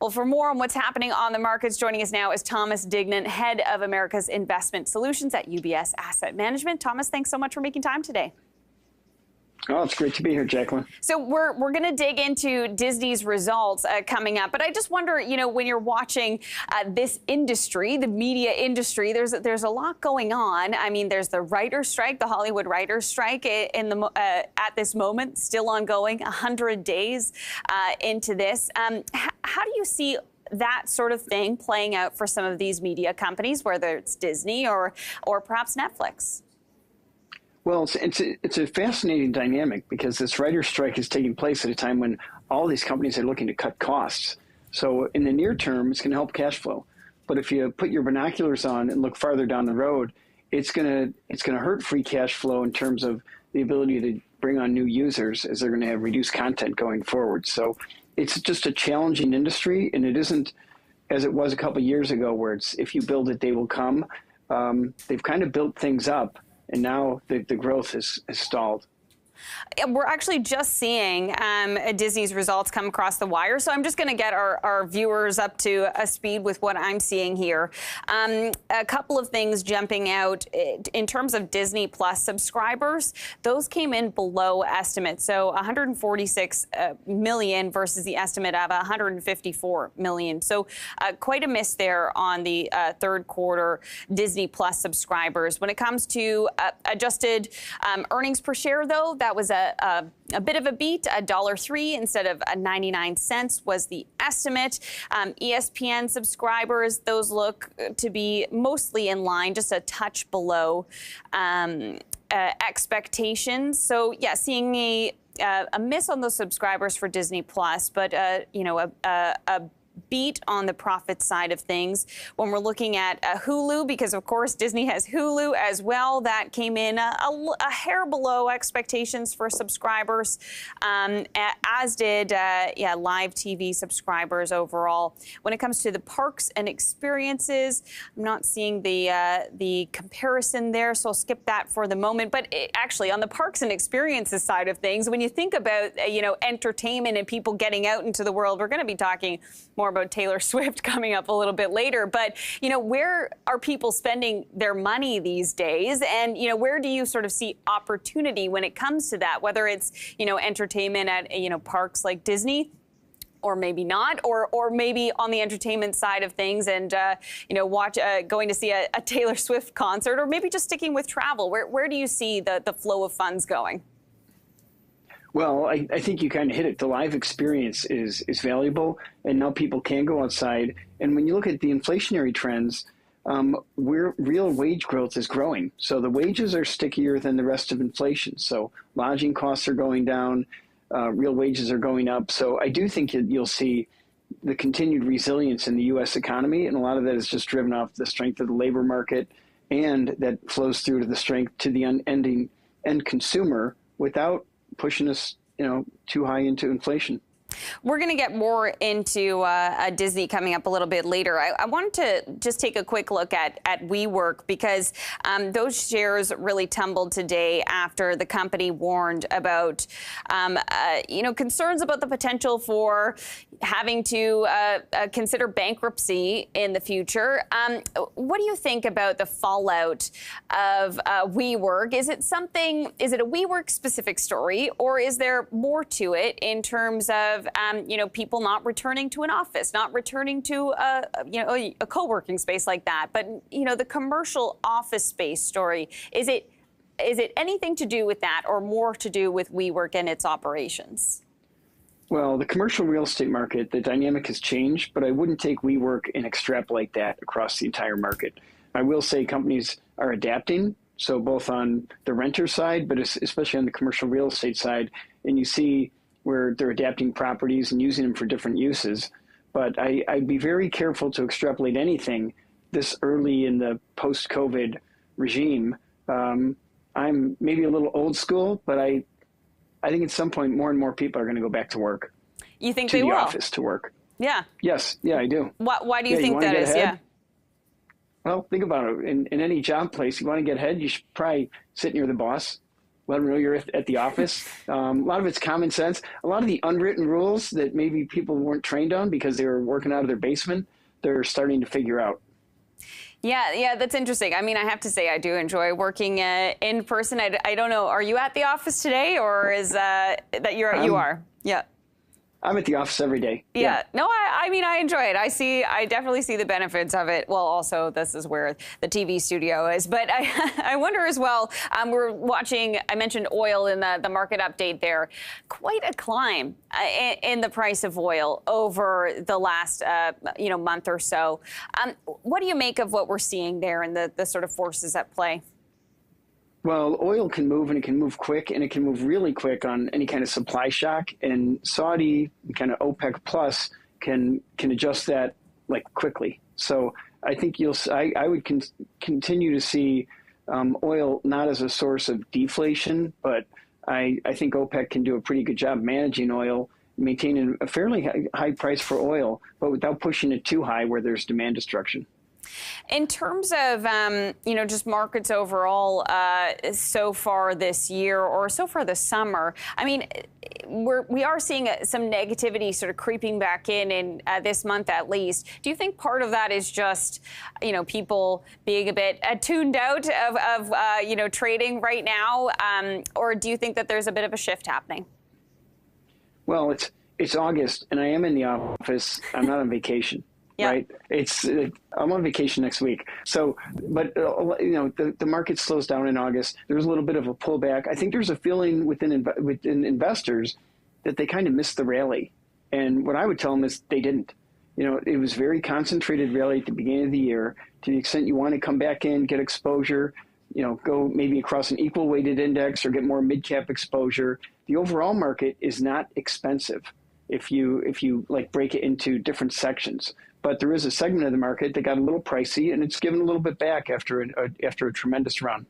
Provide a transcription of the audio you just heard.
Well, for more on what's happening on the markets, joining us now is Thomas Digenan, head of America's Investment Solutions at UBS Asset Management. Thomas, thanks so much for making time today. Oh, it's great to be here, Jacqueline. So we're going to dig into Disney's results coming up, but I just wonder, when you're watching this industry, the media industry, there's a lot going on. I mean, there's the writer's strike, the Hollywood writer's strike at this moment, still ongoing, 100 days into this. How do you see that sort of thing playing out for some of these media companies, whether it's Disney or perhaps Netflix? Well, it's a fascinating dynamic because this writer's strike is taking place at a time when all these companies are looking to cut costs. So in the near term, it's going to help cash flow. But if you put your binoculars on and look farther down the road, it's going to hurt free cash flow in terms of the ability to bring on new users as they're going to have reduced content going forward. So it's just a challenging industry, and it isn't as it was a couple of years ago where it's if you build it, they will come. They've kind of built things up. And now the growth is stalled. We're actually just seeing Disney's results come across the wire. So I'm just going to get our viewers up to a speed with what I'm seeing here. A couple of things jumping out in terms of Disney Plus subscribers. Those came in below estimate. So 146 million versus the estimate of 154 million. So quite a miss there on the third quarter Disney Plus subscribers. When it comes to adjusted earnings per share, though, that was a bit of a beat. $1.03 instead of 99 cents was the estimate. ESPN subscribers, those look to be mostly in line, just a touch below expectations. So, yeah, seeing a miss on those subscribers for Disney Plus, but a beat on the profit side of things. When we're looking at Hulu, because of course Disney has Hulu as well, that came in a hair below expectations for subscribers, as did live TV subscribers overall. When it comes to the parks and experiences, I'm not seeing the comparison there, so I'll skip that for the moment. But actually, on the parks and experiences side of things, when you think about entertainment and people getting out into the world, we're going to be talking more about Taylor Swift coming up a little bit later. But, where are people spending their money these days? And, where do you sort of see opportunity when it comes to that, whether it's, entertainment at, parks like Disney, or maybe not, or maybe on the entertainment side of things and, going to see a Taylor Swift concert, or maybe just sticking with travel. Where do you see the flow of funds going? Well, I think you kind of hit it. The live experience is valuable, and now people can go outside. And when you look at the inflationary trends, real wage growth is growing. So the wages are stickier than the rest of inflation. So lodging costs are going down, real wages are going up. So I do think you'll see the continued resilience in the U.S. economy, and a lot of that is just driven off the strength of the labor market, and that flows through to the strength to the end consumer without pushing us, too high into inflation. We're going to get more into Disney coming up a little bit later. I wanted to just take a quick look at WeWork because those shares really tumbled today after the company warned about, concerns about the potential for having to consider bankruptcy in the future. What do you think about the fallout of WeWork? Is it a WeWork specific story, or is there more to it in terms of people not returning to an office, not returning to a co-working space like that? But, the commercial office space story, is it anything to do with that, or more to do with WeWork and its operations? Well, the commercial real estate market, the dynamic has changed, but I wouldn't take WeWork and extrapolate that across the entire market. I will say companies are adapting, so both on the renter side, but especially on the commercial real estate side, and you see where they're adapting properties and using them for different uses. But I'd be very careful to extrapolate anything this early in the post-COVID regime. I'm maybe a little old school, but I think at some point more and more people are going to go back to work. You think they will? To the office to work. Yeah. Yes. Yeah, I do. Why do you think that is? Yeah. Well, think about it. In any job place, you want to get ahead, you should probably sit near the boss. let them know you're at the office. A lot of it's common sense. A lot of the unwritten rules that maybe people weren't trained on because they were working out of their basement, they're starting to figure out. Yeah, that's interesting. I mean, I have to say, I do enjoy working in person. I don't know, are you at the office today, or is that you are? Yeah. I'm at the office every day. Yeah. No, I mean, I enjoy it. I definitely see the benefits of it. Well, also, this is where the TV studio is. But I wonder as well, we're watching, I mentioned oil in the market update there. Quite a climb in the price of oil over the last, month or so. What do you make of what we're seeing there and the sort of forces at play? Well, oil can move, and it can move quick, and it can move really quick on any kind of supply shock. And Saudi, kind of OPEC plus, can adjust that like quickly. So I think I would continue to see oil not as a source of deflation, but I think OPEC can do a pretty good job managing oil, maintaining a fairly high price for oil, but without pushing it too high where there's demand destruction. In terms of, just markets overall so far this year or so far this summer, I mean, we are seeing some negativity sort of creeping back in this month at least. Do you think part of that is just, people being a bit tuned out of trading right now? Or do you think that there's a bit of a shift happening? Well, it's August, and I am in the office. I'm not on vacation. Yeah. Right. I'm on vacation next week. So, but the market slows down in August. There's a little bit of a pullback. I think there's a feeling within investors that they kind of missed the rally. And what I would tell them is they didn't. It was very concentrated rally at the beginning of the year. To the extent you want to come back in, get exposure, go maybe across an equal weighted index or get more mid cap exposure. The overall market is not expensive if you like break it into different sections. But there is a segment of the market that got a little pricey, and it's given a little bit back after a tremendous run.